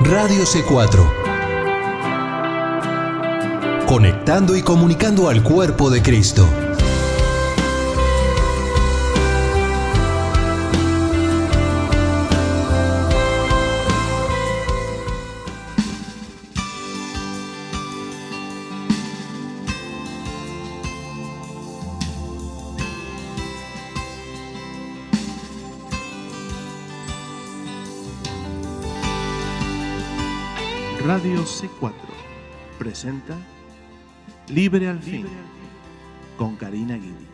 Radio C4. Conectando y comunicando al cuerpo de Cristo. Radio C4 presenta Libre al Fin con Karina Guidi.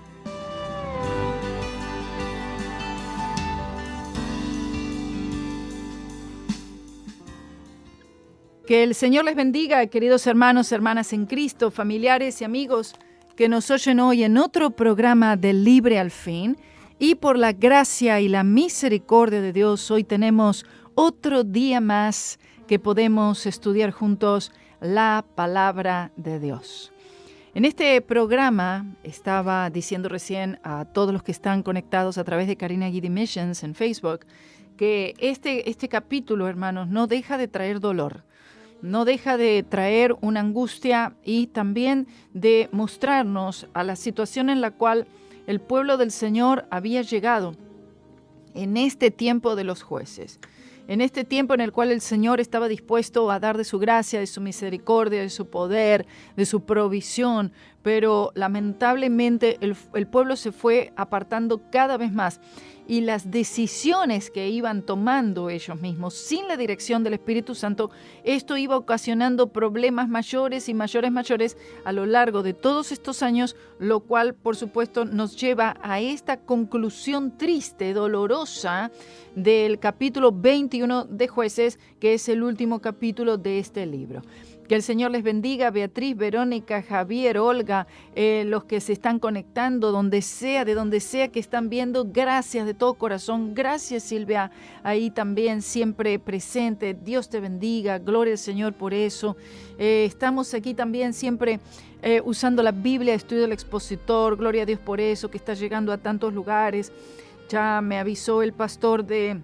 Que el Señor les bendiga, queridos hermanos, hermanas en Cristo, familiares y amigos que nos oyen hoy en otro programa de Libre al Fin. Y por la gracia y la misericordia de Dios, hoy tenemos otro día más que podemos estudiar juntos la palabra de Dios. En este programa estaba diciendo recién a todos los que están conectados a través de Karina Guidi Missions en Facebook que este capítulo, hermanos, no deja de traer dolor, no deja de traer una angustia y también de mostrarnos a la situación en la cual el pueblo del Señor había llegado en este tiempo de los jueces. En este tiempo en el cual el Señor estaba dispuesto a dar de su gracia, de su misericordia, de su poder, de su provisión, pero lamentablemente el pueblo se fue apartando cada vez más y las decisiones que iban tomando ellos mismos sin la dirección del Espíritu Santo, esto iba ocasionando problemas mayores y mayores a lo largo de todos estos años, lo cual por supuesto nos lleva a esta conclusión triste, dolorosa del capítulo 21 de Jueces, que es el último capítulo de este libro. Que el Señor les bendiga, Beatriz, Verónica, Javier, Olga, los que se están conectando, de donde sea que están viendo, gracias de todo corazón. Gracias, Silvia, ahí también siempre presente. Dios te bendiga, gloria al Señor por eso. Estamos aquí también siempre usando la Biblia, estudio del expositor, gloria a Dios por eso, que está llegando a tantos lugares. Ya me avisó el pastor de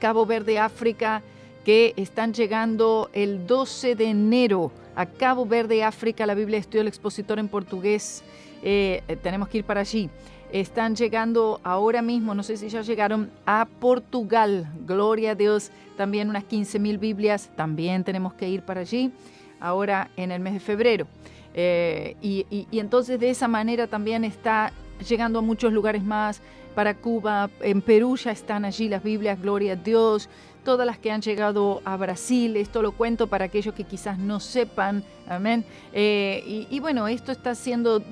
Cabo Verde, África, que están llegando el 12 de enero a Cabo Verde, África, la Biblia Estudio del Expositor en portugués. Tenemos que ir para allí. Están llegando ahora mismo, no sé si ya llegaron, a Portugal. Gloria a Dios. También unas 15,000 Biblias. También tenemos que ir para allí ahora en el mes de febrero. Y entonces de esa manera también está llegando a muchos lugares más. Para Cuba, en Perú ya están allí las Biblias, gloria a Dios. Todas las que han llegado a Brasil, esto lo cuento para aquellos que quizás no sepan, amén. Y bueno, esto está siendo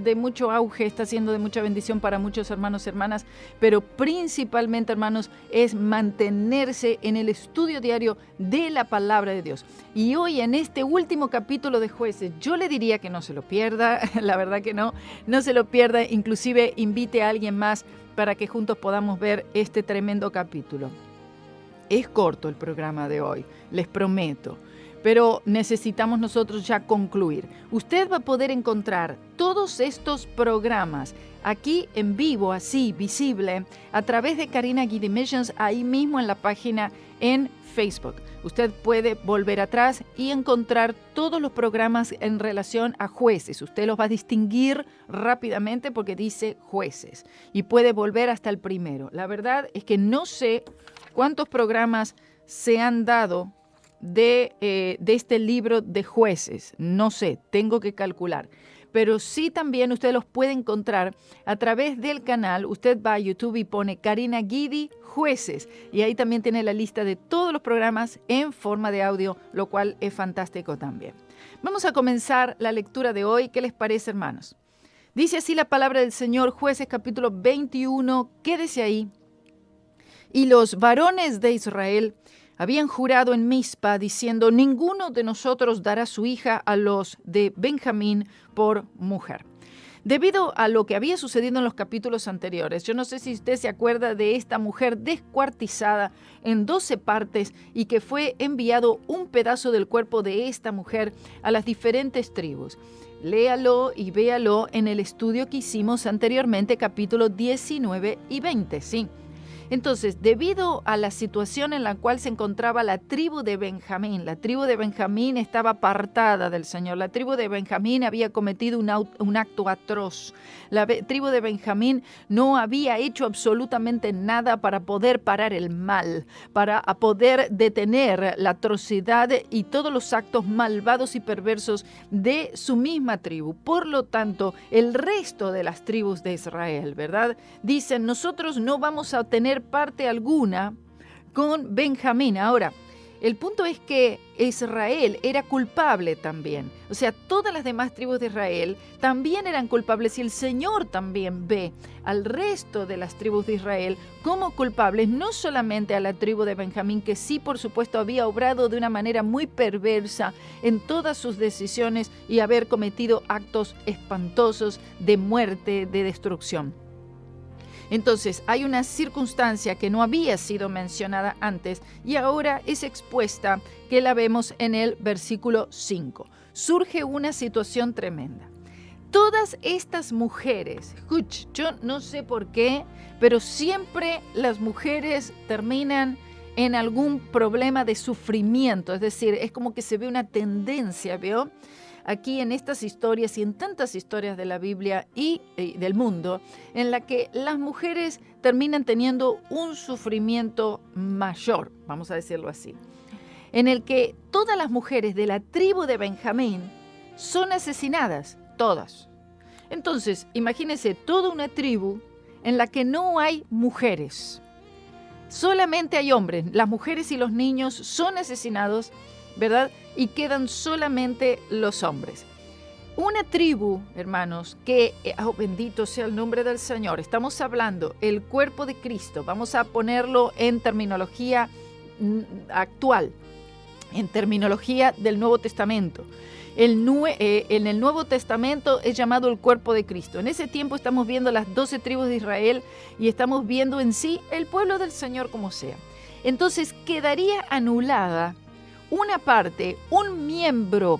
de mucho auge, está siendo de mucha bendición para muchos hermanos y hermanas, pero principalmente, hermanos, es mantenerse en el estudio diario de la palabra de Dios. Y hoy en este último capítulo de Jueces, yo le diría que no se lo pierda, la verdad que no se lo pierda, inclusive invite a alguien más para que juntos podamos ver este tremendo capítulo. Es corto el programa de hoy, les prometo, pero necesitamos nosotros ya concluir. Usted va a poder encontrar todos estos programas aquí en vivo, así, visible, a través de Karina Guidi Missions, ahí mismo en la página en Facebook. Usted puede volver atrás y encontrar todos los programas en relación a jueces. Usted los va a distinguir rápidamente porque dice jueces y puede volver hasta el primero. La verdad es que no sé cuántos programas se han dado de este libro de Jueces. No sé, tengo que calcular. Pero sí también usted los puede encontrar a través del canal. Usted va a YouTube y pone Karina Guidi Jueces. Y ahí también tiene la lista de todos los programas en forma de audio, lo cual es fantástico también. Vamos a comenzar la lectura de hoy. ¿Qué les parece, hermanos? Dice así la palabra del Señor, Jueces capítulo 21. Quédese ahí. Y los varones de Israel habían jurado en Mizpa, diciendo: ninguno de nosotros dará su hija a los de Benjamín por mujer. Debido a lo que había sucedido en los capítulos anteriores, yo no sé si usted se acuerda de esta mujer descuartizada en 12 partes y que fue enviado un pedazo del cuerpo de esta mujer a las diferentes tribus. Léalo y véalo en el estudio que hicimos anteriormente, capítulos 19 y 20, ¿sí? Entonces, debido a la situación en la cual se encontraba la tribu de Benjamín estaba apartada del Señor. La tribu de Benjamín había cometido un acto atroz. La tribu de Benjamín no había hecho absolutamente nada para poder parar el mal, para poder detener la atrocidad y todos los actos malvados y perversos de su misma tribu. Por lo tanto, el resto de las tribus de Israel, ¿verdad?, dicen: nosotros no vamos a tener parte alguna con Benjamín. Ahora, el punto es que Israel era culpable también. O sea, todas las demás tribus de Israel también eran culpables, y el Señor también ve al resto de las tribus de Israel como culpables, no solamente a la tribu de Benjamín, que sí, por supuesto, había obrado de una manera muy perversa en todas sus decisiones y haber cometido actos espantosos de muerte, de destrucción. Entonces, hay una circunstancia que no había sido mencionada antes y ahora es expuesta, que la vemos en el versículo 5. Surge una situación tremenda. Todas estas mujeres, yo no sé por qué, pero siempre las mujeres terminan en algún problema de sufrimiento. Es decir, es como que se ve una tendencia, ¿veo?, aquí en estas historias y en tantas historias de la Biblia y del mundo, en la que las mujeres terminan teniendo un sufrimiento mayor, vamos a decirlo así, en el que todas las mujeres de la tribu de Benjamín son asesinadas, todas. Entonces, imagínense toda una tribu en la que no hay mujeres, solamente hay hombres. Las mujeres y los niños son asesinados, ¿verdad?, y quedan solamente los hombres. Una tribu, hermanos, que, bendito sea el nombre del Señor, estamos hablando el cuerpo de Cristo, vamos a ponerlo en terminología actual, en terminología del Nuevo Testamento. En el Nuevo Testamento es llamado el cuerpo de Cristo. En ese tiempo estamos viendo las 12 tribus de Israel y estamos viendo en sí el pueblo del Señor como sea. Entonces quedaría anulada una parte, un miembro,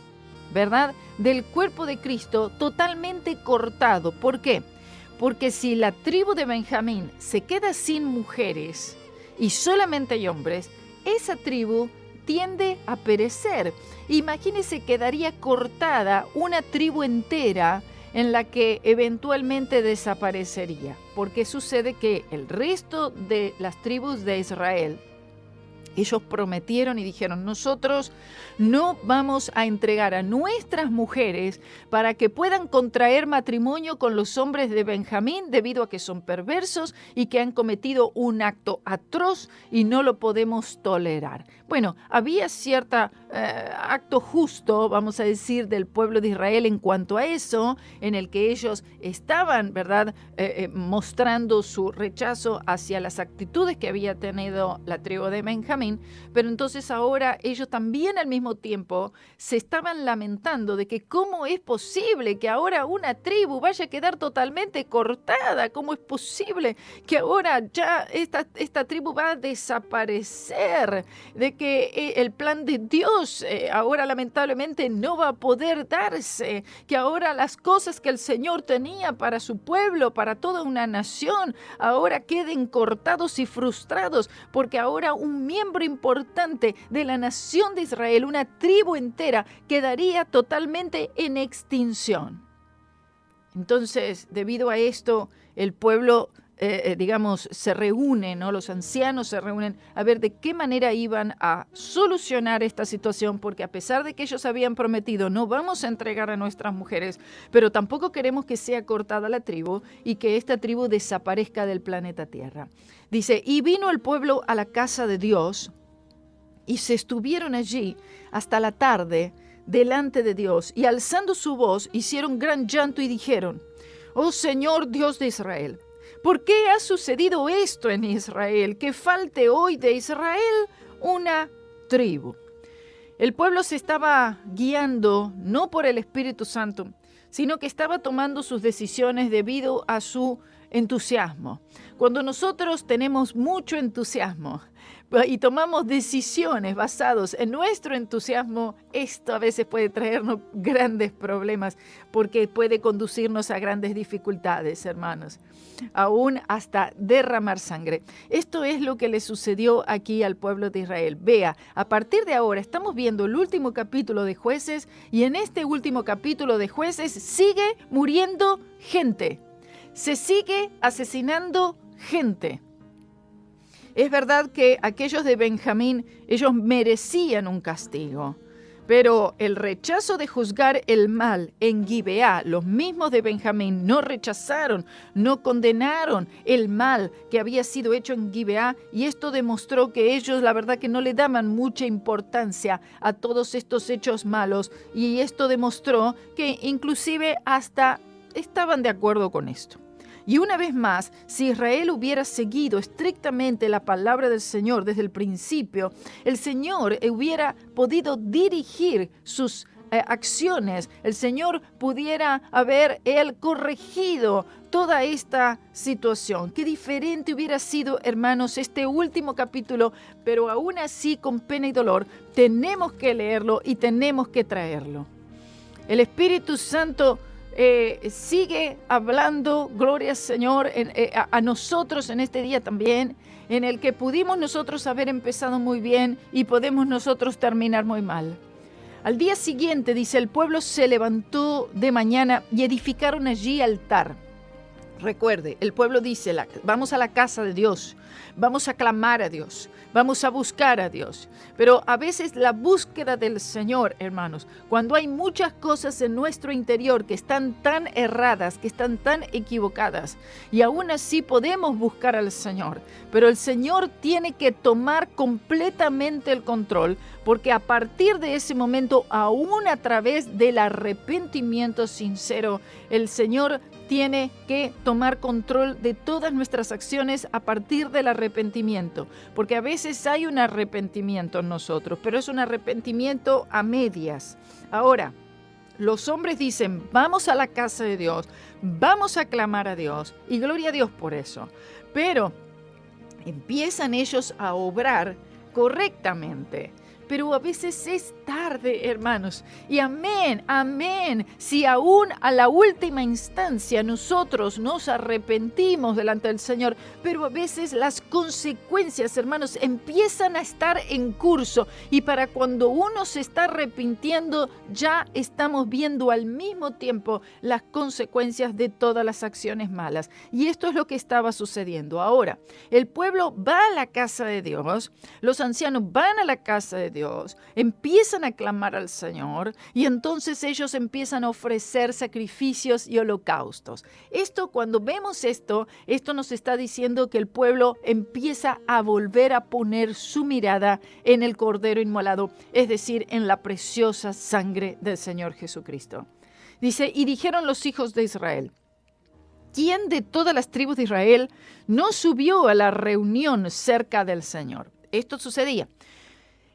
¿verdad?, del cuerpo de Cristo totalmente cortado. ¿Por qué? Porque si la tribu de Benjamín se queda sin mujeres y solamente hay hombres, esa tribu tiende a perecer. Imagínense, quedaría cortada una tribu entera en la que eventualmente desaparecería. Porque sucede que el resto de las tribus de Israel, ellos prometieron y dijeron: nosotros no vamos a entregar a nuestras mujeres para que puedan contraer matrimonio con los hombres de Benjamín, debido a que son perversos y que han cometido un acto atroz y no lo podemos tolerar. Bueno, había cierto acto justo, vamos a decir, del pueblo de Israel en cuanto a eso, en el que ellos estaban, ¿verdad?, mostrando su rechazo hacia las actitudes que había tenido la tribu de Benjamín, pero entonces ahora ellos también al mismo tiempo se estaban lamentando de que cómo es posible que ahora una tribu vaya a quedar totalmente cortada, cómo es posible que ahora ya esta tribu va a desaparecer, de que el plan de Dios ahora lamentablemente no va a poder darse, que ahora las cosas que el Señor tenía para su pueblo, para toda una nación, ahora queden cortados y frustrados, porque ahora un miembro importante de la nación de Israel, una tribu entera, quedaría totalmente en extinción. Entonces, debido a esto, el pueblo, se reúne, ¿no? Los ancianos se reúnen a ver de qué manera iban a solucionar esta situación, porque a pesar de que ellos habían prometido: no vamos a entregar a nuestras mujeres, pero tampoco queremos que sea cortada la tribu y que esta tribu desaparezca del planeta Tierra. Dice: y vino el pueblo a la casa de Dios y se estuvieron allí hasta la tarde delante de Dios, y alzando su voz hicieron gran llanto y dijeron: oh Señor Dios de Israel, ¿por qué ha sucedido esto en Israel, que falte hoy de Israel una tribu? El pueblo se estaba guiando no por el Espíritu Santo, sino que estaba tomando sus decisiones debido a su entusiasmo. Cuando nosotros tenemos mucho entusiasmo, y tomamos decisiones basadas en nuestro entusiasmo, esto a veces puede traernos grandes problemas porque puede conducirnos a grandes dificultades, hermanos, aún hasta derramar sangre. Esto es lo que le sucedió aquí al pueblo de Israel. Vea, a partir de ahora estamos viendo el último capítulo de Jueces y en este último capítulo de Jueces sigue muriendo gente, se sigue asesinando gente. Es verdad que aquellos de Benjamín, ellos merecían un castigo, pero el rechazo de juzgar el mal en Gibeá, los mismos de Benjamín no rechazaron, no condenaron el mal que había sido hecho en Gibeá, y esto demostró que ellos, la verdad, que no le daban mucha importancia a todos estos hechos malos, y esto demostró que inclusive hasta estaban de acuerdo con esto. Y una vez más, si Israel hubiera seguido estrictamente la palabra del Señor desde el principio, el Señor hubiera podido dirigir sus acciones. El Señor pudiera haber Él corregido toda esta situación. Qué diferente hubiera sido, hermanos, este último capítulo, pero aún así, con pena y dolor, tenemos que leerlo y tenemos que traerlo. El Espíritu Santo sigue hablando, gloria al Señor, a nosotros en este día también, en el que pudimos nosotros haber empezado muy bien y podemos nosotros terminar muy mal. Al día siguiente, dice, el pueblo se levantó de mañana y edificaron allí altar. Recuerde, el pueblo dice, vamos a la casa de Dios, vamos a clamar a Dios, vamos a buscar a Dios. Pero a veces la búsqueda del Señor, hermanos, cuando hay muchas cosas en nuestro interior que están tan erradas, que están tan equivocadas, y aún así podemos buscar al Señor, pero el Señor tiene que tomar completamente el control, porque a partir de ese momento, aún a través del arrepentimiento sincero, el Señor tiene que tomar control de todas nuestras acciones a partir del arrepentimiento, porque a veces hay un arrepentimiento en nosotros, pero es un arrepentimiento a medias. Ahora, los hombres dicen, vamos a la casa de Dios, vamos a clamar a Dios, y gloria a Dios por eso, pero empiezan ellos a obrar correctamente. Pero a veces es tarde, hermanos. Y amén, amén. Si aún a la última instancia nosotros nos arrepentimos delante del Señor, pero a veces las consecuencias, hermanos, empiezan a estar en curso. Y para cuando uno se está arrepintiendo, ya estamos viendo al mismo tiempo las consecuencias de todas las acciones malas. Y esto es lo que estaba sucediendo. Ahora, el pueblo va a la casa de Dios, los ancianos van a la casa de Dios, empiezan a clamar al Señor y entonces ellos empiezan a ofrecer sacrificios y holocaustos. Cuando vemos esto nos está diciendo que el pueblo empieza a volver a poner su mirada en el Cordero inmolado, es decir, en la preciosa sangre del Señor Jesucristo. Dice, y dijeron los hijos de Israel, ¿quién de todas las tribus de Israel no subió a la reunión cerca del Señor? Esto sucedía.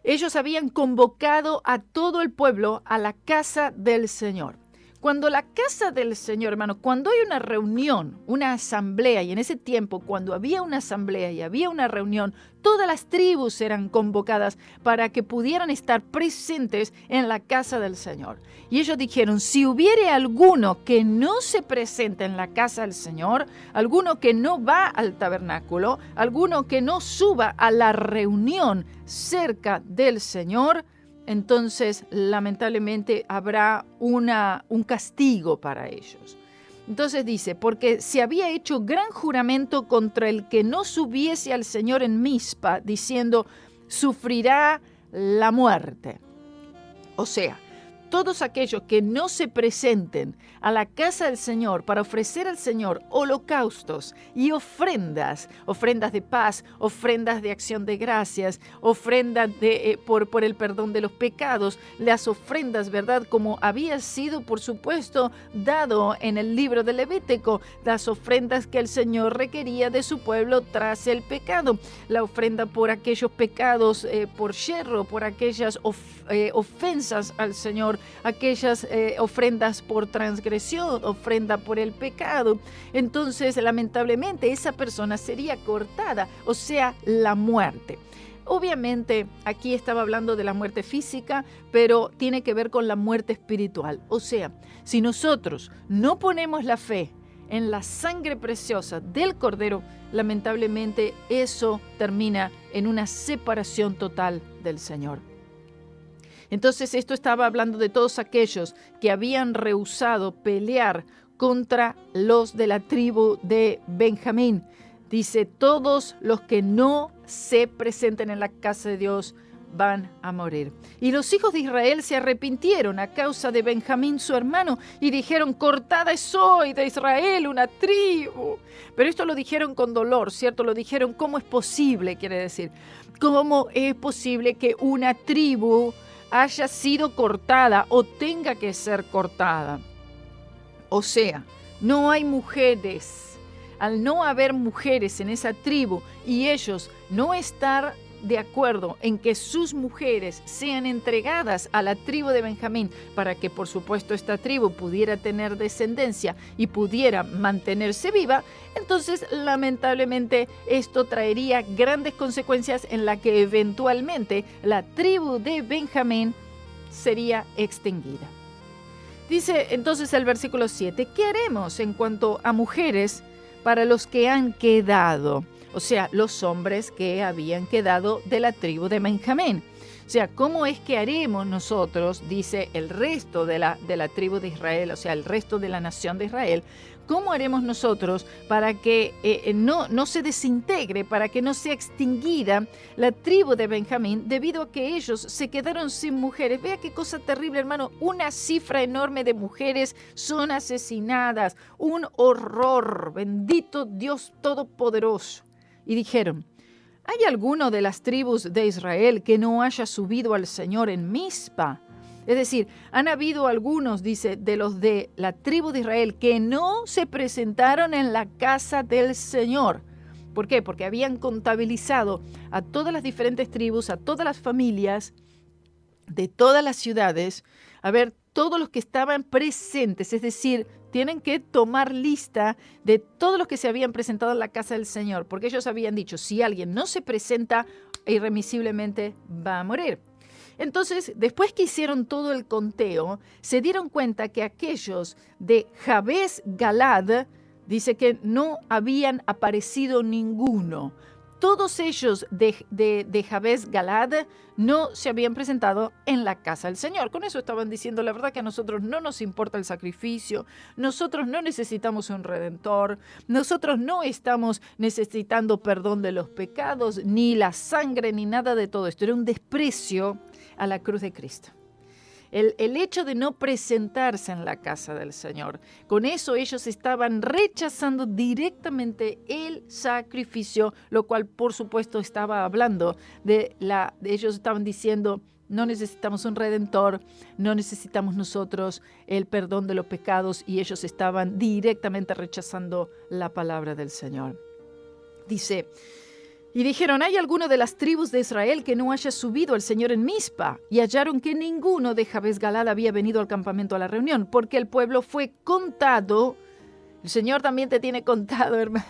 Ellos habían convocado a todo el pueblo a la casa del Señor. Cuando la casa del Señor, hermano, cuando hay una reunión, una asamblea, y en ese tiempo cuando había una asamblea y había una reunión, todas las tribus eran convocadas para que pudieran estar presentes en la casa del Señor. Y ellos dijeron, si hubiere alguno que no se presente en la casa del Señor, alguno que no va al tabernáculo, alguno que no suba a la reunión cerca del Señor, entonces lamentablemente habrá un castigo para ellos. Entonces dice, porque se había hecho gran juramento contra el que no subiese al Señor en Mizpa, diciendo, sufrirá la muerte. O sea, todos aquellos que no se presenten a la casa del Señor para ofrecer al Señor holocaustos y ofrendas de paz, ofrendas de acción de gracias, ofrendas por el perdón de los pecados, las ofrendas, ¿verdad? Como había sido, por supuesto, dado en el libro de Levítico, las ofrendas que el Señor requería de su pueblo tras el pecado, la ofrenda por aquellos pecados por yerro, por aquellas ofensas al Señor, aquellas ofrendas por transgresión, ofrenda por el pecado. Entonces, lamentablemente, esa persona sería cortada, o sea, la muerte. Obviamente aquí estaba hablando de la muerte física, pero tiene que ver con la muerte espiritual. O sea, si nosotros no ponemos la fe en la sangre preciosa del Cordero, lamentablemente eso termina en una separación total del Señor. Entonces esto estaba hablando de todos aquellos que habían rehusado pelear contra los de la tribu de Benjamín. Dice, todos los que no se presenten en la casa de Dios van a morir. Y los hijos de Israel se arrepintieron a causa de Benjamín su hermano y dijeron, cortada es hoy de Israel una tribu. Pero esto lo dijeron con dolor, ¿cierto? Lo dijeron, ¿cómo es posible? Quiere decir, ¿cómo es posible que una tribu haya sido cortada o tenga que ser cortada? O sea, no hay mujeres. Al no haber mujeres en esa tribu y ellos no estar de acuerdo en que sus mujeres sean entregadas a la tribu de Benjamín para que, por supuesto, esta tribu pudiera tener descendencia y pudiera mantenerse viva, entonces, lamentablemente, esto traería grandes consecuencias en la que eventualmente la tribu de Benjamín sería extinguida. Dice entonces el versículo 7, ¿qué haremos en cuanto a mujeres para los que han quedado? O sea, los hombres que habían quedado de la tribu de Benjamín. O sea, ¿cómo es que haremos nosotros, dice el resto de la tribu de Israel, o sea, el resto de la nación de Israel, cómo haremos nosotros para que no se desintegre, para que no sea extinguida la tribu de Benjamín, debido a que ellos se quedaron sin mujeres? Vea qué cosa terrible, hermano. Una cifra enorme de mujeres son asesinadas. Un horror. Bendito Dios Todopoderoso. Y dijeron, ¿hay alguno de las tribus de Israel que no haya subido al Señor en Mizpa? Es decir, han habido algunos, dice, de los de la tribu de Israel que no se presentaron en la casa del Señor. ¿Por qué? Porque habían contabilizado a todas las diferentes tribus, a todas las familias de todas las ciudades, a ver, todos los que estaban presentes, es decir, tienen que tomar lista de todos los que se habían presentado en la casa del Señor, porque ellos habían dicho, si alguien no se presenta, irremisiblemente va a morir. Entonces, después que hicieron todo el conteo, se dieron cuenta que aquellos de Jabes Galad, dice que no habían aparecido ninguno. Todos ellos de Jabes Galad no se habían presentado en la casa del Señor. Con eso estaban diciendo, la verdad que a nosotros no nos importa el sacrificio, nosotros no necesitamos un redentor, nosotros no estamos necesitando perdón de los pecados, ni la sangre, ni nada de todo esto. Era un desprecio a la cruz de Cristo. El hecho de no presentarse en la casa del Señor, con eso ellos estaban rechazando directamente el sacrificio, lo cual por supuesto estaba hablando de ellos estaban diciendo, no necesitamos un redentor, no necesitamos nosotros el perdón de los pecados, y ellos estaban directamente rechazando la palabra del Señor. Dice, y dijeron, ¿hay alguno de las tribus de Israel que no haya subido al Señor en Mizpa? Y hallaron que ninguno de Jabes Galad había venido al campamento a la reunión, porque el pueblo fue contado. El Señor también te tiene contado, hermano.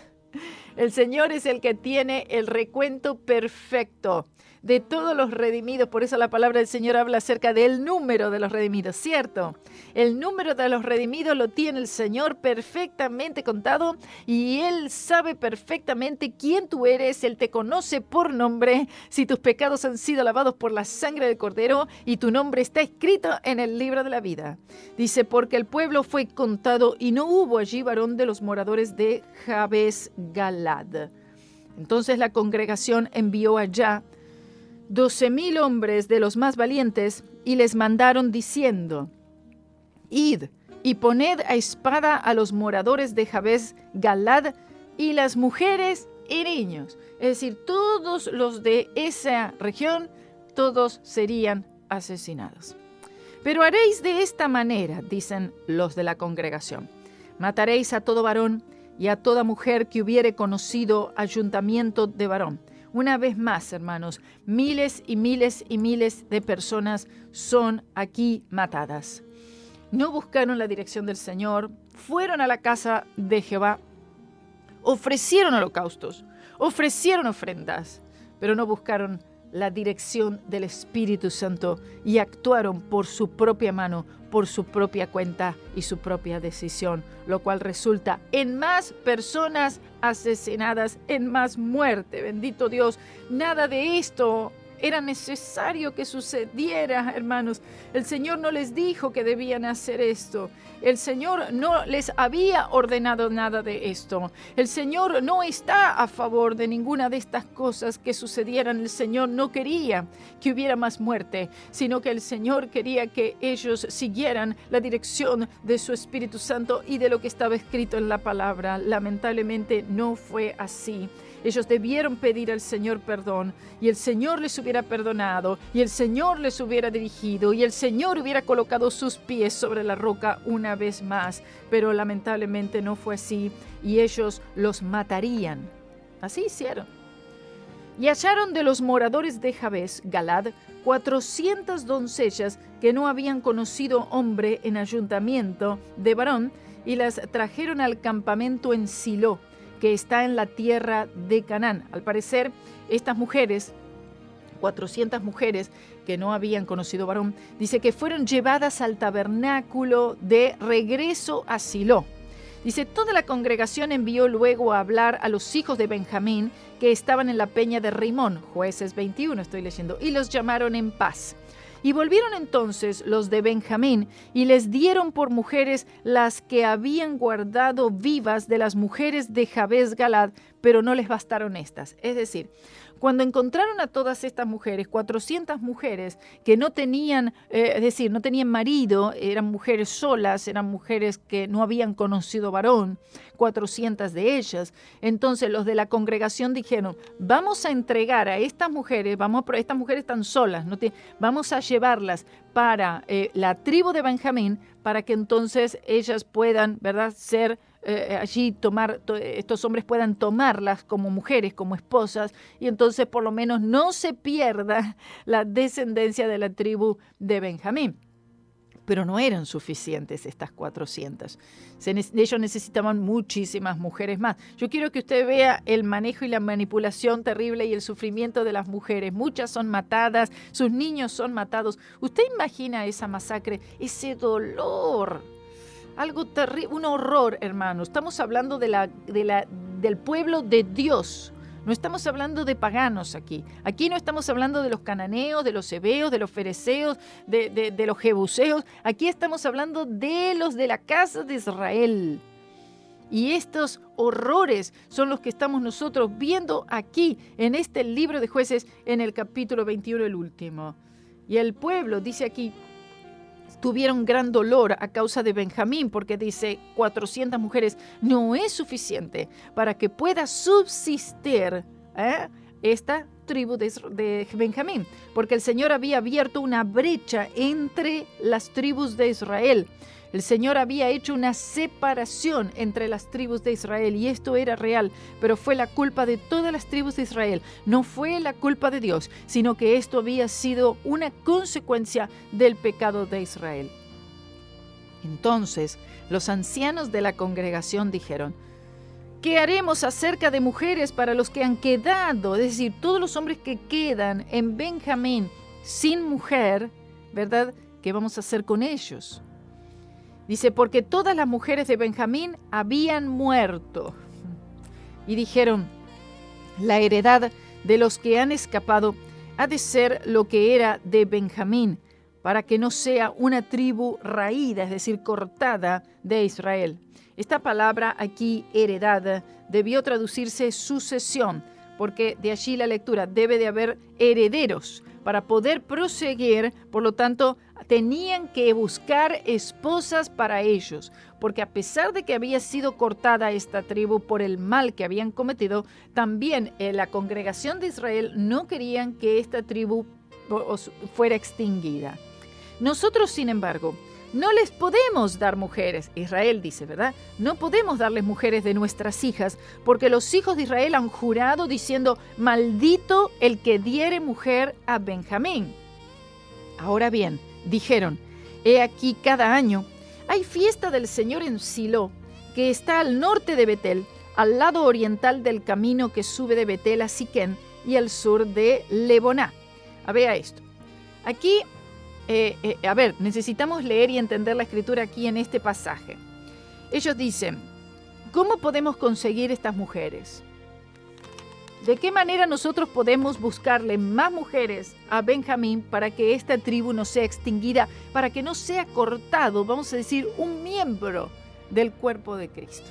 El Señor es el que tiene el recuento perfecto de todos los redimidos. Por eso la palabra del Señor habla acerca del número de los redimidos, ¿cierto? El número de los redimidos lo tiene el Señor perfectamente contado, y Él sabe perfectamente quién tú eres. Él te conoce por nombre, si tus pecados han sido lavados por la sangre del Cordero y tu nombre está escrito en el libro de la vida. Dice, porque el pueblo fue contado y no hubo allí varón de los moradores de Jabes Galad. Entonces la congregación envió allá 12,000 hombres de los más valientes y les mandaron diciendo, id y poned a espada a los moradores de Jabes Galad y las mujeres y niños. Es decir, todos los de esa región, todos serían asesinados. Pero haréis de esta manera, dicen los de la congregación, mataréis a todo varón y a toda mujer que hubiere conocido ayuntamiento de varón. Una vez más, hermanos, miles y miles y miles de personas son aquí matadas. No buscaron la dirección del Señor, fueron a la casa de Jehová, ofrecieron holocaustos, ofrecieron ofrendas, pero no buscaron la dirección del Espíritu Santo y actuaron por su propia mano, por su propia cuenta y su propia decisión, lo cual resulta en más personas asesinadas, en más muerte. Bendito Dios, nada de esto era necesario que sucediera, hermanos. El Señor no les dijo que debían hacer esto. El Señor no les había ordenado nada de esto. El Señor no está a favor de ninguna de estas cosas que sucedieran. El Señor no quería que hubiera más muerte, sino que el Señor quería que ellos siguieran la dirección de su Espíritu Santo y de lo que estaba escrito en la palabra. Lamentablemente no fue así. Ellos debieron pedir al Señor perdón y el Señor les hubiera perdonado y el Señor les hubiera dirigido y el Señor hubiera colocado sus pies sobre la roca una vez más. Pero lamentablemente no fue así y ellos los matarían. Así hicieron. Y hallaron de los moradores de Jabes, Galad, 400 doncellas que no habían conocido hombre en ayuntamiento de varón y las trajeron al campamento en Silo, que está en la tierra de Canaán. Al parecer, estas mujeres, 400 mujeres que no habían conocido varón, dice que fueron llevadas al tabernáculo de regreso a Silo. Dice, toda la congregación envió luego a hablar a los hijos de Benjamín que estaban en la peña de Rimón, Jueces 21 estoy leyendo, y los llamaron en paz. Y volvieron entonces los de Benjamín y les dieron por mujeres las que habían guardado vivas de las mujeres de Jabes Galad, pero no les bastaron estas. Es decir, cuando encontraron a todas estas mujeres, 400 mujeres que no tenían, no tenían marido, eran mujeres solas, eran mujeres que no habían conocido varón, 400 de ellas. Entonces los de la congregación dijeron, vamos a entregar a estas mujeres, estas mujeres están solas, vamos a llevarlas para la tribu de Benjamín para que entonces ellas puedan, ¿verdad?, ser estos hombres puedan tomarlas como mujeres, como esposas, y entonces por lo menos no se pierda la descendencia de la tribu de Benjamín. Pero no eran suficientes estas 400. Ellos necesitaban muchísimas mujeres más. Yo quiero que usted vea el manejo y la manipulación terrible y el sufrimiento de las mujeres. Muchas son matadas, sus niños son matados. ¿Usted imagina esa masacre, ese dolor? Algo terrible, un horror, hermano. Estamos hablando del pueblo de Dios. No estamos hablando de paganos aquí. Aquí no estamos hablando de los cananeos, de los heveos, de los fereceos, de los jebuseos. Aquí estamos hablando de los de la casa de Israel. Y estos horrores son los que estamos nosotros viendo aquí en este libro de Jueces, en el capítulo 21, el último. Y el pueblo, dice aquí, tuvieron gran dolor a causa de Benjamín, porque dice 400 mujeres no es suficiente para que pueda subsistir esta tribu de Benjamín, porque el Señor había abierto una brecha entre las tribus de Israel. El Señor había hecho una separación entre las tribus de Israel y esto era real, pero fue la culpa de todas las tribus de Israel. No fue la culpa de Dios, sino que esto había sido una consecuencia del pecado de Israel. Entonces, los ancianos de la congregación dijeron, ¿qué haremos acerca de mujeres para los que han quedado? Es decir, todos los hombres que quedan en Benjamín sin mujer, ¿verdad? ¿Qué vamos a hacer con ellos? Dice, porque todas las mujeres de Benjamín habían muerto. Y dijeron, la heredad de los que han escapado ha de ser lo que era de Benjamín, para que no sea una tribu raída, es decir, cortada de Israel. Esta palabra aquí, heredad, debió traducirse sucesión, porque de allí la lectura, debe de haber herederos. Para poder proseguir, por lo tanto, tenían que buscar esposas para ellos, porque a pesar de que había sido cortada esta tribu por el mal que habían cometido, también la congregación de Israel no querían que esta tribu fuera extinguida. Nosotros, sin embargo, no les podemos dar mujeres, Israel dice, ¿verdad? No podemos darles mujeres de nuestras hijas, porque los hijos de Israel han jurado diciendo, maldito el que diere mujer a Benjamín. Ahora bien, dijeron, he aquí cada año hay fiesta del Señor en Silo, que está al norte de Betel, al lado oriental del camino que sube de Betel a Siquén y al sur de Leboná. Vea esto. Aquí, necesitamos leer y entender la escritura aquí en este pasaje. Ellos dicen, ¿cómo podemos conseguir estas mujeres? ¿De qué manera nosotros podemos buscarle más mujeres a Benjamín para que esta tribu no sea extinguida, para que no sea cortado, vamos a decir, un miembro del cuerpo de Cristo?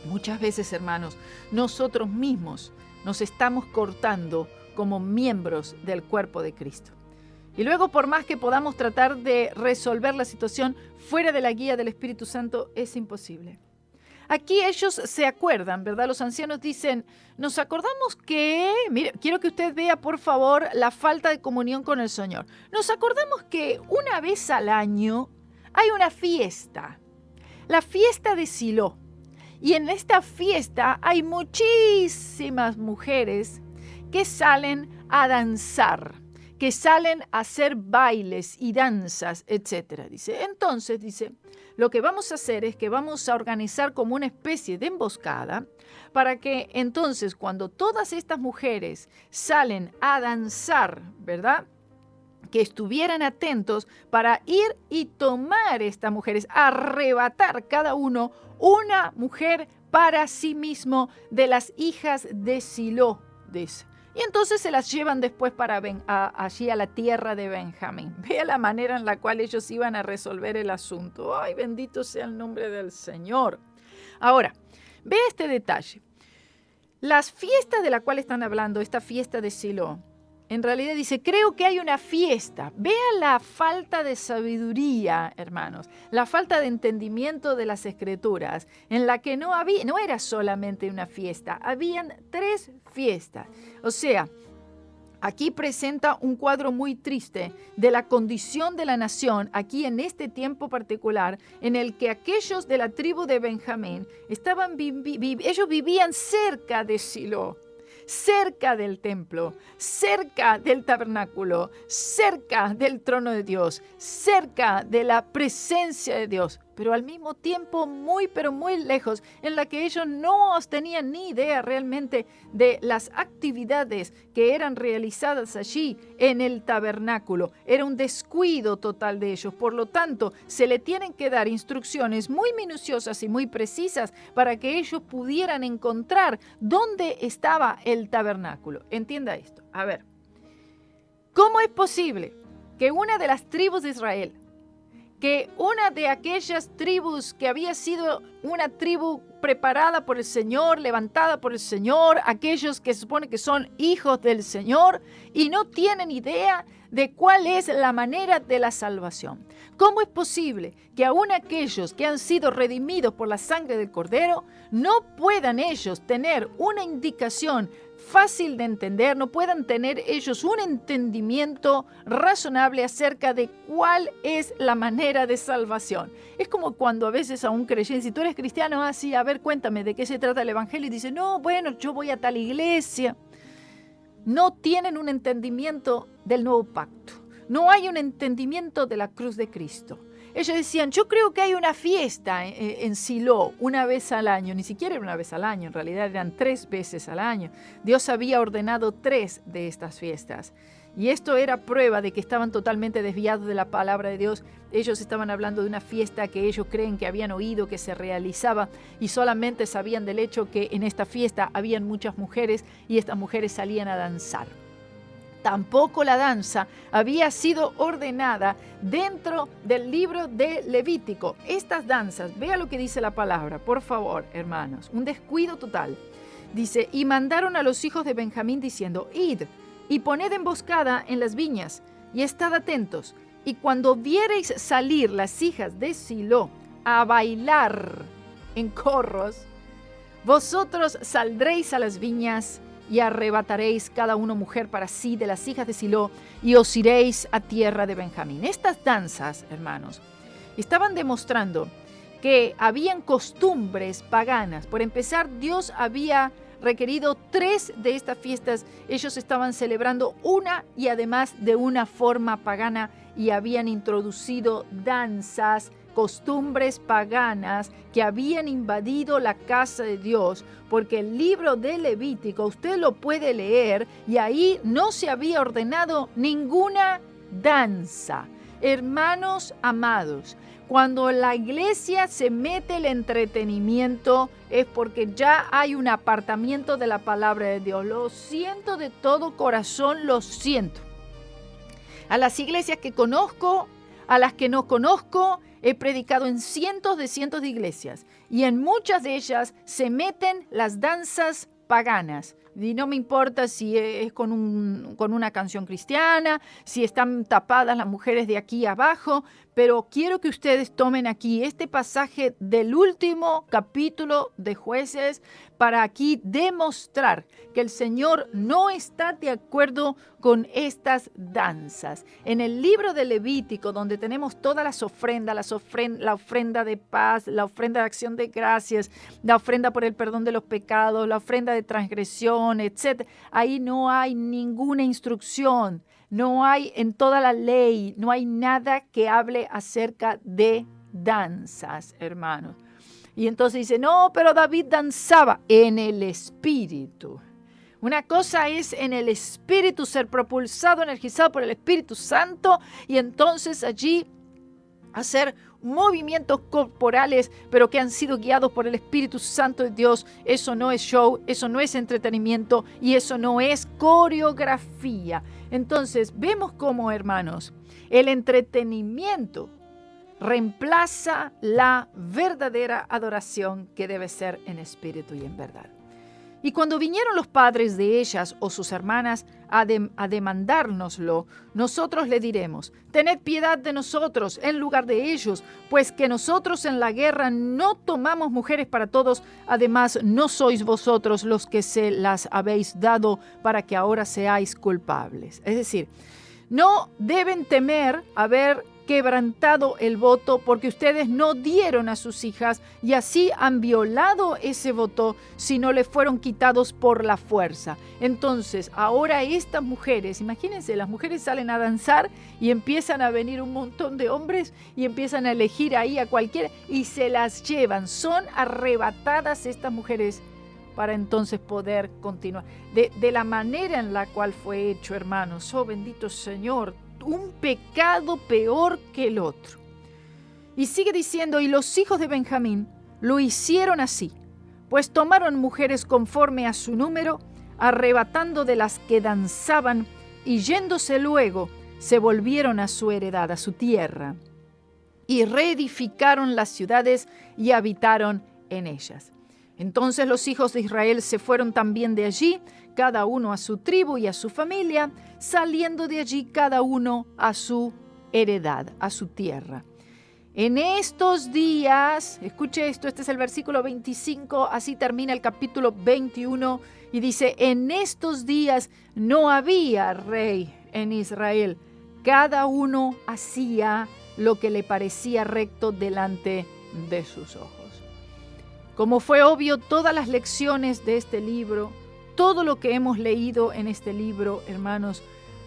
Muchas veces, hermanos, nosotros mismos nos estamos cortando como miembros del cuerpo de Cristo. Y luego, por más que podamos tratar de resolver la situación fuera de la guía del Espíritu Santo, es imposible. Aquí ellos se acuerdan, ¿verdad? Los ancianos dicen, nos acordamos que, mire, quiero que usted vea por favor la falta de comunión con el Señor. Nos acordamos que una vez al año hay una fiesta, la fiesta de Silo. Y en esta fiesta hay muchísimas mujeres que salen a danzar, que salen a hacer bailes y danzas, etc. Dice, entonces, dice, lo que vamos a hacer es que vamos a organizar como una especie de emboscada para que entonces cuando todas estas mujeres salen a danzar, ¿verdad?, que estuvieran atentos para ir y tomar estas mujeres, arrebatar cada uno una mujer para sí mismo de las hijas de Silo, dice. Y entonces se las llevan después para allí a la tierra de Benjamín. Vea la manera en la cual ellos iban a resolver el asunto. ¡Ay, bendito sea el nombre del Señor! Ahora, vea este detalle. Las fiestas de la cual están hablando, esta fiesta de Silo, en realidad dice, creo que hay una fiesta. Vea la falta de sabiduría, hermanos, la falta de entendimiento de las Escrituras, en la que no era solamente una fiesta, habían 3 fiestas. O sea, aquí presenta un cuadro muy triste de la condición de la nación, aquí en este tiempo particular, en el que aquellos de la tribu de Benjamín ellos vivían cerca de Silo, cerca del templo, cerca del tabernáculo, cerca del trono de Dios, cerca de la presencia de Dios, pero al mismo tiempo muy, pero muy lejos, en la que ellos no tenían ni idea realmente de las actividades que eran realizadas allí en el tabernáculo. Era un descuido total de ellos. Por lo tanto, se le tienen que dar instrucciones muy minuciosas y muy precisas para que ellos pudieran encontrar dónde estaba el tabernáculo. Entienda esto. A ver, ¿cómo es posible que una de las tribus de Israel, que una de aquellas tribus que había sido una tribu preparada por el Señor, levantada por el Señor, aquellos que se supone que son hijos del Señor y no tienen idea de cuál es la manera de la salvación? ¿Cómo es posible que aún aquellos que han sido redimidos por la sangre del Cordero no puedan ellos tener una indicación fácil de entender, no puedan tener ellos un entendimiento razonable acerca de cuál es la manera de salvación? Es como cuando a veces a un creyente, si tú eres cristiano, así, a ver, cuéntame de qué se trata el evangelio, y dice, no, bueno, yo voy a tal iglesia. No tienen un entendimiento del nuevo pacto. No hay un entendimiento de la cruz de Cristo. Ellos decían, yo creo que hay una fiesta en Silo una vez al año. Ni siquiera era una vez al año, en realidad eran 3 veces al año. Dios había ordenado 3 de estas fiestas. Y esto era prueba de que estaban totalmente desviados de la palabra de Dios. Ellos estaban hablando de una fiesta que ellos creen que habían oído que se realizaba y solamente sabían del hecho que en esta fiesta habían muchas mujeres y estas mujeres salían a danzar. Tampoco la danza había sido ordenada dentro del libro de Levítico. Estas danzas, vea lo que dice la palabra, por favor, hermanos, un descuido total. Dice, y mandaron a los hijos de Benjamín diciendo, id y poned emboscada en las viñas y estad atentos. Y cuando viereis salir las hijas de Silo a bailar en corros, vosotros saldréis a las viñas y arrebataréis cada uno mujer para sí de las hijas de Silo y os iréis a tierra de Benjamín. Estas danzas, hermanos, estaban demostrando que habían costumbres paganas. Por empezar, Dios había requerido 3 de estas fiestas. Ellos estaban celebrando una y además de una forma pagana y habían introducido danzas costumbres paganas que habían invadido la casa de Dios, porque el libro de Levítico usted lo puede leer y ahí no se había ordenado ninguna danza. Hermanos amados, cuando la iglesia se mete el entretenimiento es porque ya hay un apartamiento de la palabra de Dios. Lo siento de todo corazón, lo siento. A las iglesias que conozco, a las que no conozco, he predicado en cientos de iglesias y en muchas de ellas se meten las danzas paganas. Y no me importa si es con una canción cristiana, si están tapadas las mujeres de aquí abajo, pero quiero que ustedes tomen aquí este pasaje del último capítulo de Jueces para aquí demostrar que el Señor no está de acuerdo con estas danzas. En el libro de Levítico, donde tenemos todas las ofrendas, la ofrenda de paz, la ofrenda de acción de gracias, la ofrenda por el perdón de los pecados, la ofrenda de transgresión, etc. Ahí no hay ninguna instrucción, no hay en toda la ley, no hay nada que hable acerca de danzas, hermanos. Y entonces dice, no, pero David danzaba en el Espíritu. Una cosa es en el Espíritu ser propulsado, energizado por el Espíritu Santo y entonces allí hacer movimientos corporales, pero que han sido guiados por el Espíritu Santo de Dios. Eso no es show, eso no es entretenimiento y eso no es coreografía. Entonces vemos cómo, hermanos, el entretenimiento reemplaza la verdadera adoración que debe ser en espíritu y en verdad. Y cuando vinieron los padres de ellas o sus hermanas a demandárnoslo, nosotros le diremos, tened piedad de nosotros en lugar de ellos, pues que nosotros en la guerra no tomamos mujeres para todos, además no sois vosotros los que se las habéis dado para que ahora seáis culpables. Es decir, no deben temer haber quebrantado el voto porque ustedes no dieron a sus hijas y así han violado ese voto si no le fueron quitados por la fuerza. Entonces, ahora estas mujeres, imagínense, las mujeres salen a danzar y empiezan a venir un montón de hombres y empiezan a elegir ahí a cualquiera y se las llevan. Son arrebatadas estas mujeres para entonces poder continuar. De la manera en la cual fue hecho, hermanos, oh bendito Señor, un pecado peor que el otro. Y sigue diciendo, y los hijos de Benjamín lo hicieron así, pues tomaron mujeres conforme a su número, arrebatando de las que danzaban, y yéndose luego, se volvieron a su heredad, a su tierra, y reedificaron las ciudades y habitaron en ellas. Entonces los hijos de Israel se fueron también de allí, cada uno a su tribu y a su familia, saliendo de allí cada uno a su heredad, a su tierra. En estos días, escuche esto, este es el versículo 25, así termina el capítulo 21, y dice, en estos días no había rey en Israel, cada uno hacía lo que le parecía recto delante de sus ojos. Como fue obvio, todas las lecciones de este libro, todo lo que hemos leído en este libro, hermanos,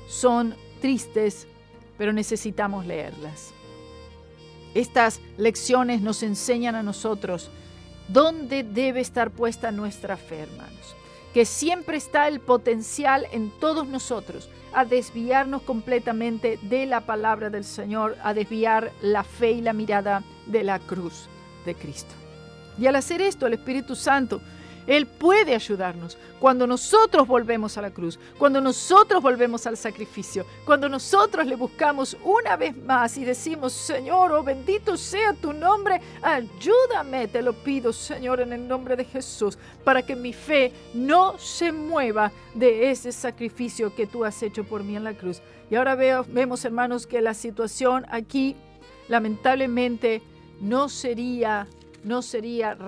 son tristes, pero necesitamos leerlas. Estas lecciones nos enseñan a nosotros dónde debe estar puesta nuestra fe, hermanos. Que siempre está el potencial en todos nosotros a desviarnos completamente de la palabra del Señor, a desviar la fe y la mirada de la cruz de Cristo. Y al hacer esto, el Espíritu Santo, Él puede ayudarnos cuando nosotros volvemos a la cruz, cuando nosotros volvemos al sacrificio, cuando nosotros le buscamos una vez más y decimos, Señor, oh bendito sea tu nombre, ayúdame, te lo pido, Señor, en el nombre de Jesús, para que mi fe no se mueva de ese sacrificio que tú has hecho por mí en la cruz. Y ahora vemos, hermanos, que la situación aquí, lamentablemente, no sería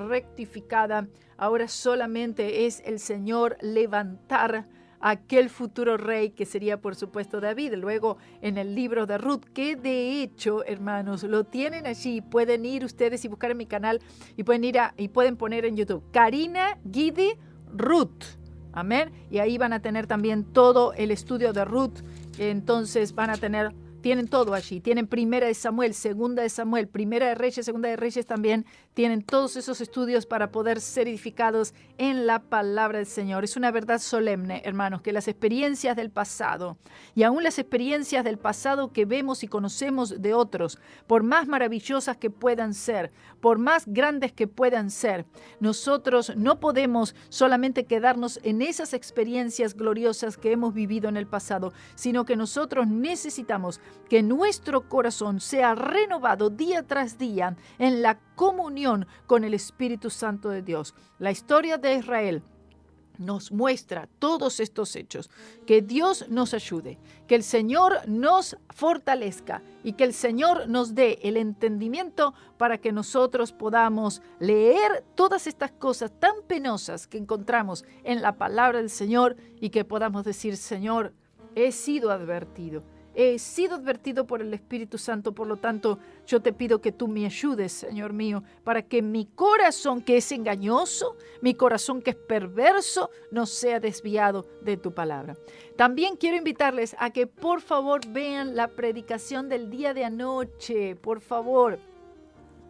rectificada. Ahora solamente es el Señor levantar a aquel futuro rey que sería, por supuesto, David. Luego en el libro de Ruth, que de hecho, hermanos, lo tienen allí. Pueden ir ustedes y buscar en mi canal y pueden poner en YouTube Karina Guidi Ruth. Amén. Y ahí van a tener también todo el estudio de Ruth. Entonces van a tener Tienen todo allí. Tienen Primera de Samuel, Segunda de Samuel, Primera de Reyes, Segunda de Reyes también. Tienen todos esos estudios para poder ser edificados en la palabra del Señor. Es una verdad solemne, hermanos, que las experiencias del pasado y aún las experiencias del pasado que vemos y conocemos de otros, por más maravillosas que puedan ser, por más grandes que puedan ser, nosotros no podemos solamente quedarnos en esas experiencias gloriosas que hemos vivido en el pasado, sino que nosotros necesitamos que nuestro corazón sea renovado día tras día en la comunión con el Espíritu Santo de Dios. La historia de Israel nos muestra todos estos hechos. Que Dios nos ayude, que el Señor nos fortalezca y que el Señor nos dé el entendimiento para que nosotros podamos leer todas estas cosas tan penosas que encontramos en la palabra del Señor y que podamos decir: Señor, he sido advertido por el Espíritu Santo, por lo tanto, yo te pido que tú me ayudes, Señor mío, para que mi corazón, que es engañoso, mi corazón, que es perverso, no sea desviado de tu palabra. También quiero invitarles a que por favor vean la predicación del día de anoche, por favor,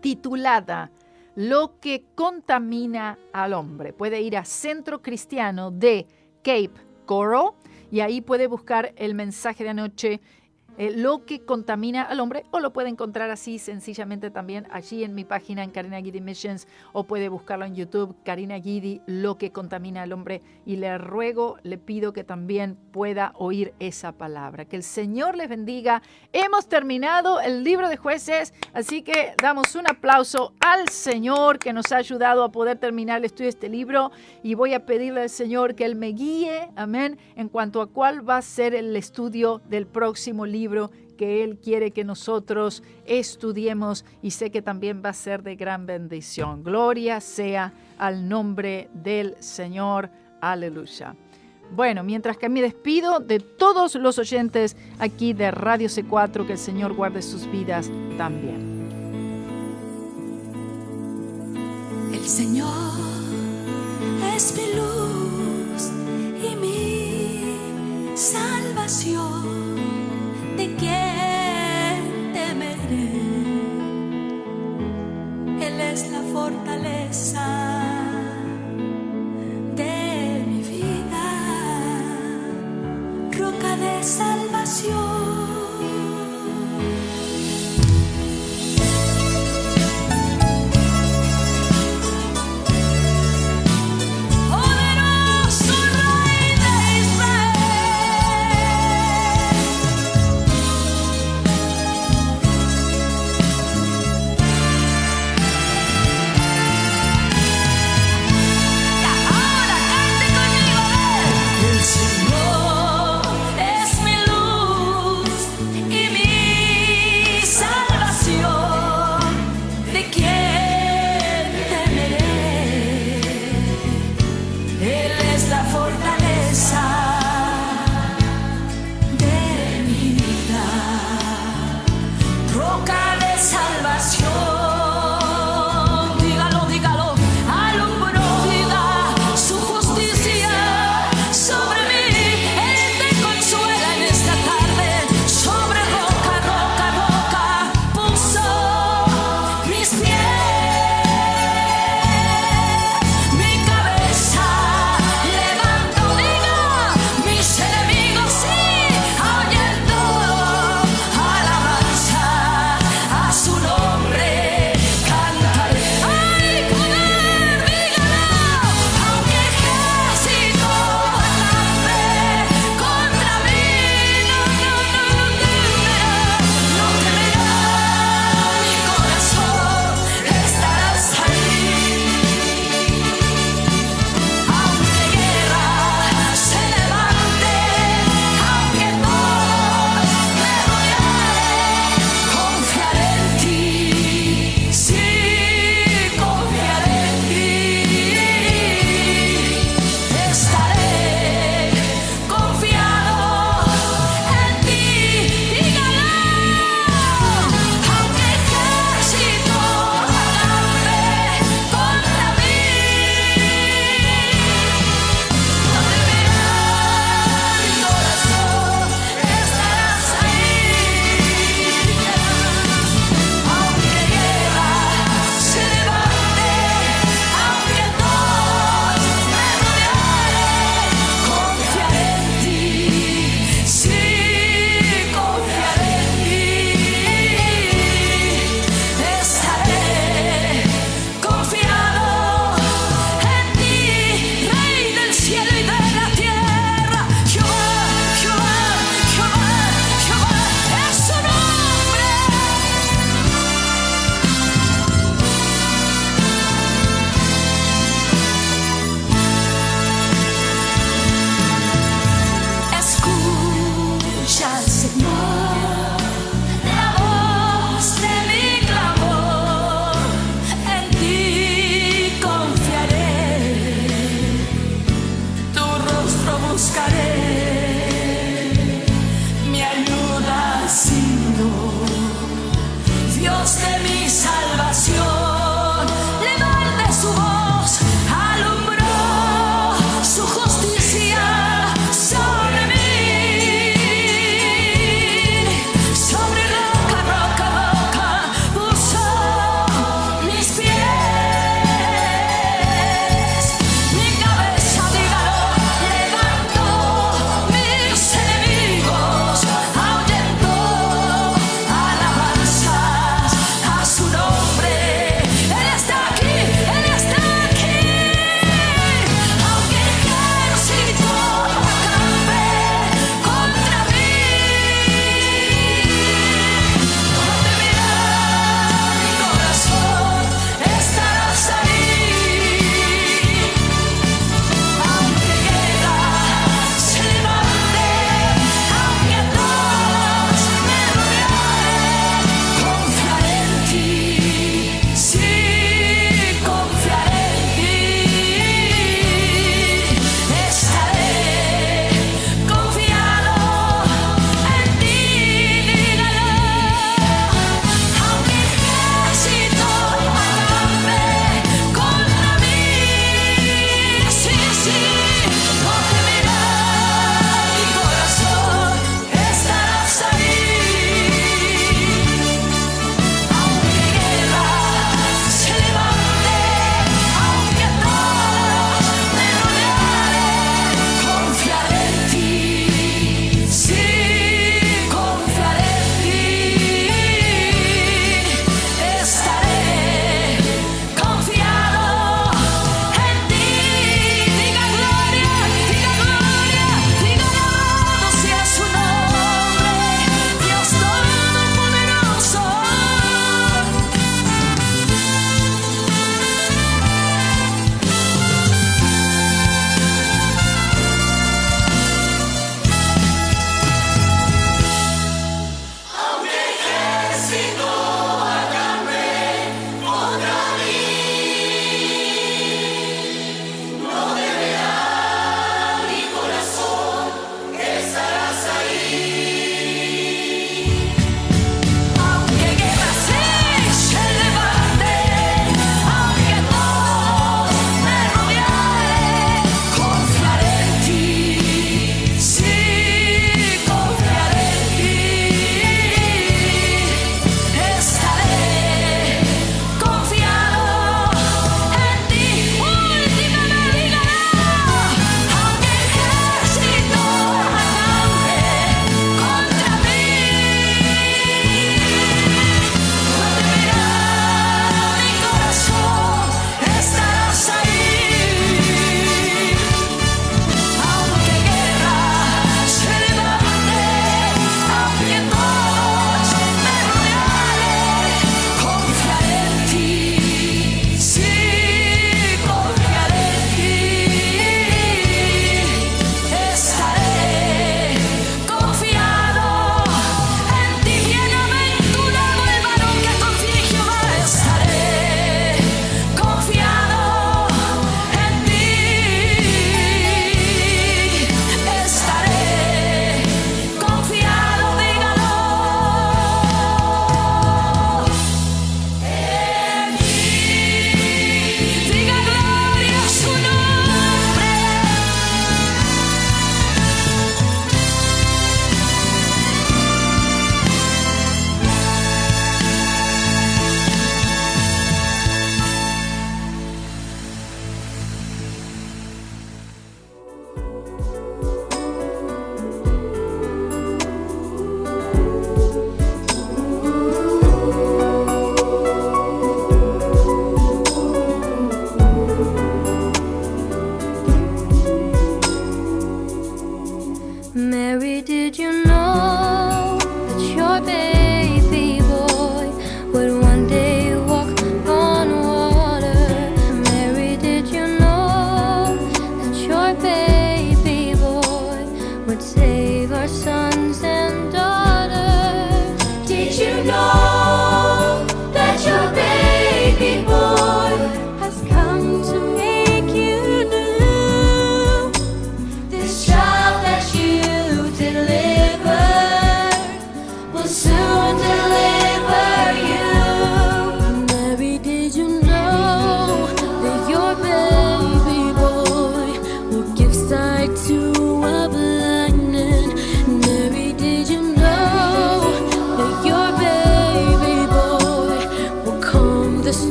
titulada Lo que contamina al hombre. Puede ir a Centro Cristiano de Cape Coral y ahí puede buscar el mensaje de anoche, lo que contamina al hombre, o lo puede encontrar así sencillamente también allí en mi página en Karina Guidi Missions, o puede buscarlo en YouTube, Karina Guidi, lo que contamina al hombre, y le ruego, le pido que también pueda oír esa palabra. Que el Señor les bendiga. Hemos terminado el libro de Jueces, así que damos un aplauso al Señor que nos ha ayudado a poder terminar el estudio de este libro, y voy a pedirle al Señor que Él me guíe, amén, en cuanto a cuál va a ser el estudio del próximo libro que Él quiere que nosotros estudiemos, y sé que también va a ser de gran bendición. Gloria sea al nombre del Señor. Aleluya. Bueno, mientras que me despido de todos los oyentes aquí de Radio C4, que el Señor guarde sus vidas también. El Señor es mi luz y mi salvación. ¿De quién temeré? Él es la fortaleza de mi vida, roca de salvación. Poderoso Rey de Israel.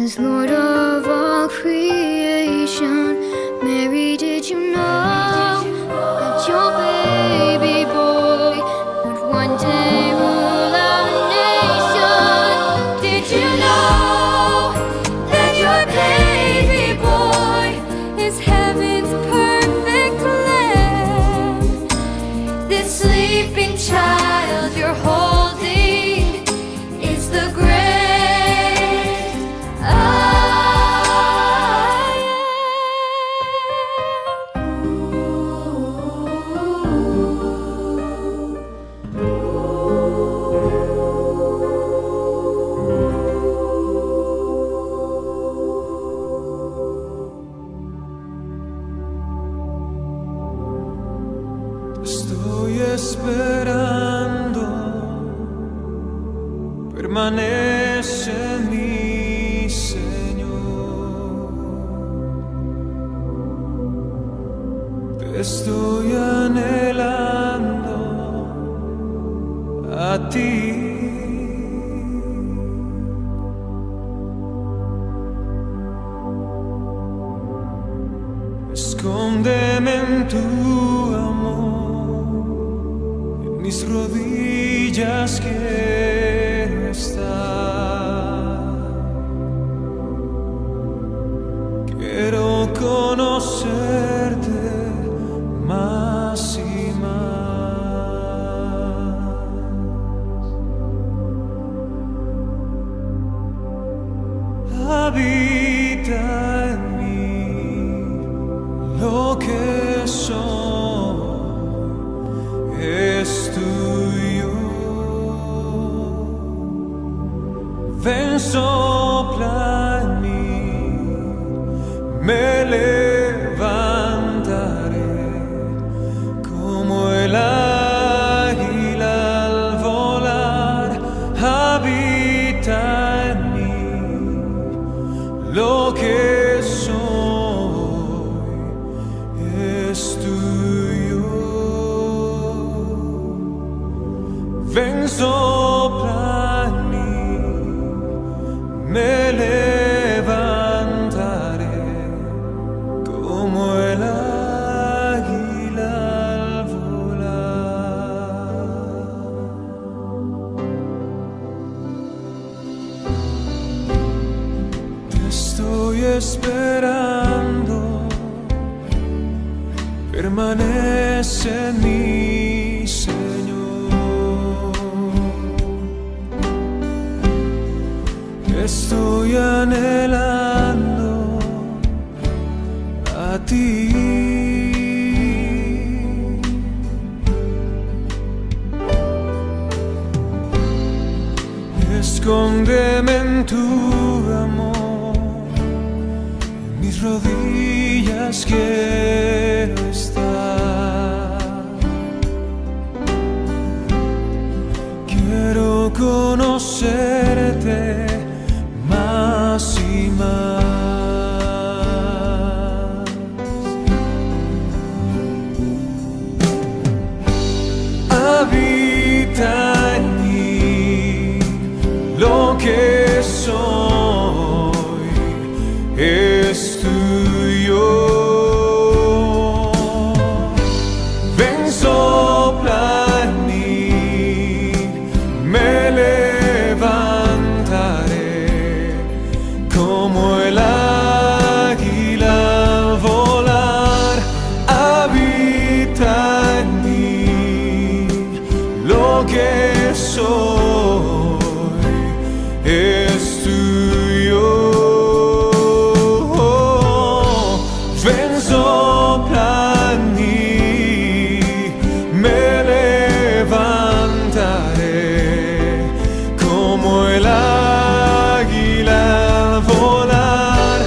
as Lord of all creation. Mary, did you know that your baby boy would one day rule our nation? Did you know that your baby boy is heaven's perfect lamb? This sleeping child you're holding is the great I Estoy esperando, permanece mi Señor. Te estoy anhelando a ti. Escóndeme en tu amor, en mis rodillas quiero estar. Quiero conocerte más y más. Habita en mí lo que soy, es tuyo. Ven, sopla en mí, me levantaré como el águila al volar. Habita en mí lo que soy, es tuyo. Ven, sopla en mí, me levantaré como el águila al volar. Te estoy esperando, permanece en mí, Señor. Estoy anhelando a ti. Escóndeme en tu amor, en mis rodillas quiero estar. Quiero conocerte más y más. Habita en mí lo que soy, es tuyo. Ven, sopla en mí, me levantaré como el águila al volar. Habita en mí lo que soy, es tuyo. Ven, sopla en mí, me levantaré como el águila al volar.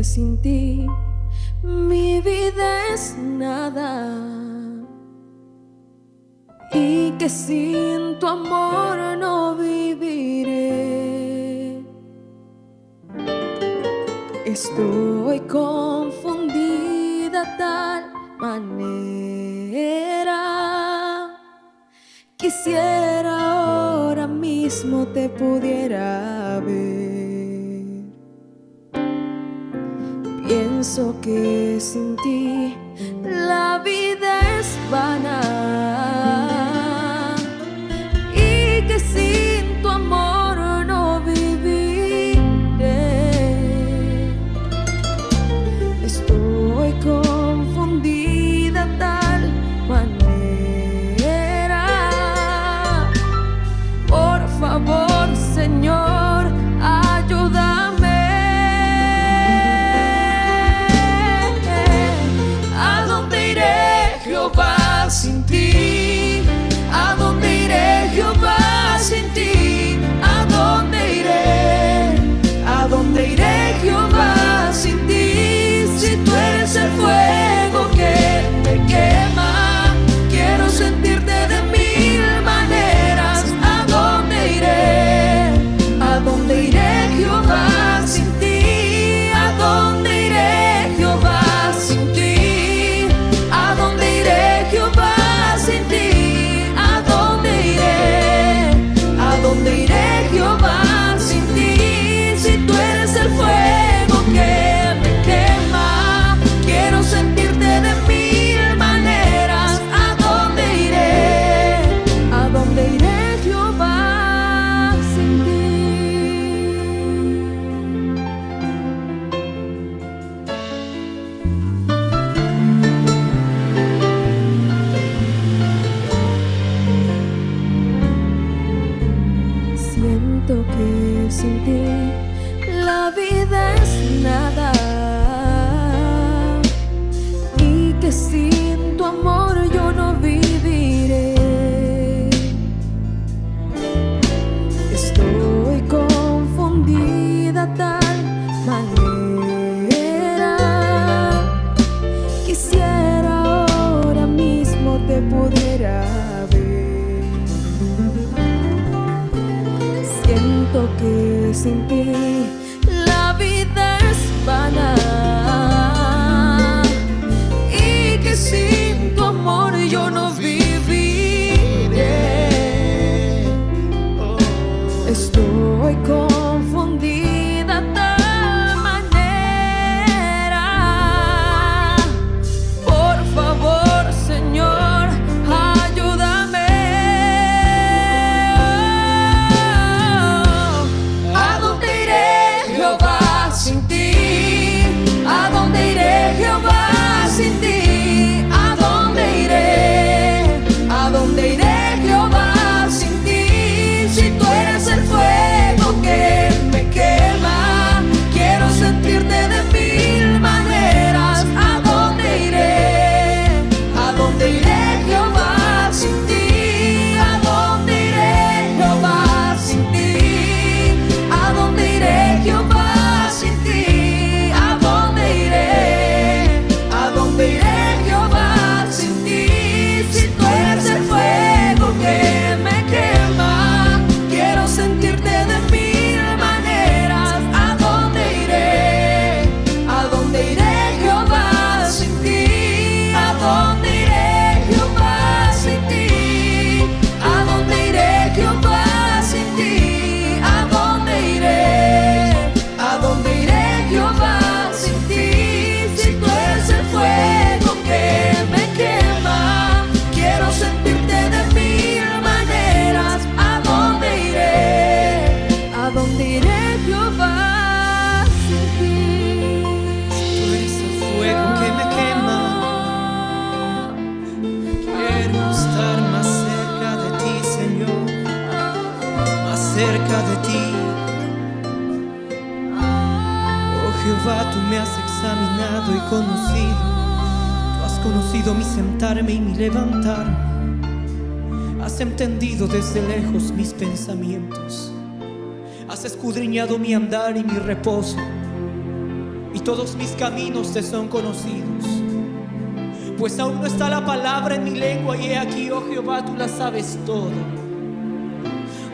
sin ti mi vida es nada, y que sin tu amor no viviré. Estoy confundida tal manera, quisiera ahora mismo te pudiera ver. Pienso que sin ti la vida es vana, y que sin tu amor no viviré. Estoy confundida tal manera. Por favor, Señor, ayúdame. Sin ti, ¿a dónde iré, Jehová? Sin ti, ¿a dónde iré? ¿A dónde iré, Jehová? Sin ti, si tú eres el fuego que me quema, quiero sentirte de mil maneras. ¿A dónde iré? ¿A dónde iré, Jehová? Sin ti, ¿a dónde iré, Jehová? Sin ti. Jehová, sin ti, ¿a dónde iré? ¿A dónde iré, Jehová? Sin ti, si tú eres el fuego que me quema, quiero sentirte de mil maneras. ¿A dónde iré? ¿A dónde iré, Jehová? Sin ti. Que sin ti la vida es nada, y que sin tu amor yo no viviré. Estoy confundida tal manera, quisiera ahora mismo te pudiera ver. Siento que sin ti la vida es vana, y que sin tu amor yo no viviré. Estoy confundida tal manera. Por favor, Señor, ayúdame. Sin ti, ¿a dónde iré, Jehová? Sin ti, ¿a dónde iré? ¿A dónde iré, Jehová? Sin ti, si tú eres el fuego que me quema, quiero sentirte de mil maneras. ¿A dónde iré? ¿A dónde iré, Jehová? Sin ti, ¿a dónde iré, Jehová? Sin ti, ¿a dónde iré, Jehová? Sin ti, ¿a dónde iré? ¿A dónde iré, Jehová? Sin ti, si tú eres el fuego que me quema, quiero sentirte de mil maneras. ¿A dónde iré? ¿A dónde iré, Jehová? Sin ti, ¿a dónde iré, Jehová? Sin ti, ¿a dónde iré, Jehová? Sin ti, ¿a dónde iré? ¿A dónde iré, Jehová? Sin ti, si tú eres el fuego que me quema, quiero sentirte de mil maneras. ¿A dónde iré? ¿A dónde iré, Jehová? Sin ti. Tú eres el fuego que me quema, quiero estar más cerca de ti, Señor, más cerca de ti. Jehová, tú me has examinado y conocido. Tú has conocido mi sentarme y mi levantarme. Has entendido desde lejos mis pensamientos. Has escudriñado mi andar y mi reposo. Y y todos mis caminos te son conocidos. Pues aún no está la palabra en mi lengua, y he aquí, oh Jehová, tú la sabes todo.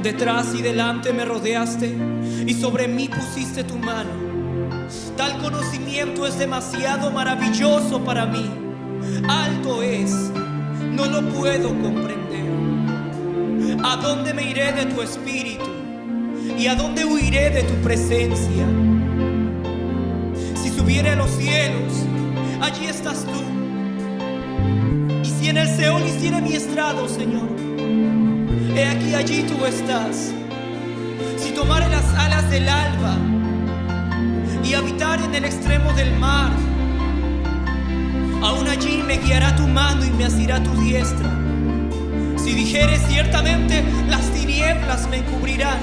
Detrás y delante me rodeaste, y sobre mí pusiste tu mano. Tal conocimiento es demasiado maravilloso para mí. Alto es, no lo puedo comprender. ¿A dónde me iré de tu espíritu? ¿Y a dónde huiré de tu presencia? Si subiere a los cielos, allí estás tú. Y si en el Seol hiciera mi estrado, Señor, he aquí, allí tú estás. Si tomare las alas del alba y habitar en el extremo del mar, aún allí me guiará tu mano y me asirá tu diestra. Si dijere, ciertamente las tinieblas me encubrirán,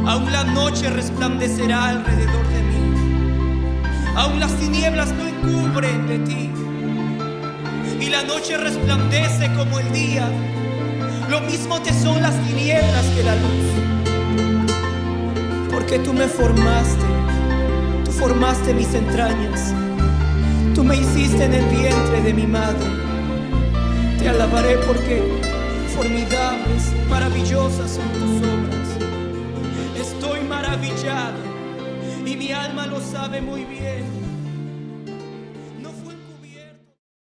aún la noche resplandecerá alrededor de mí. Aún las tinieblas no encubren de ti, y la noche resplandece como el día. Lo mismo te son las tinieblas que la luz. Porque tú me formaste, tú formaste mis entrañas, tú me hiciste en el vientre de mi madre. Te alabaré porque formidables, maravillosas son tus obras. Estoy maravillado y mi alma lo sabe muy bien.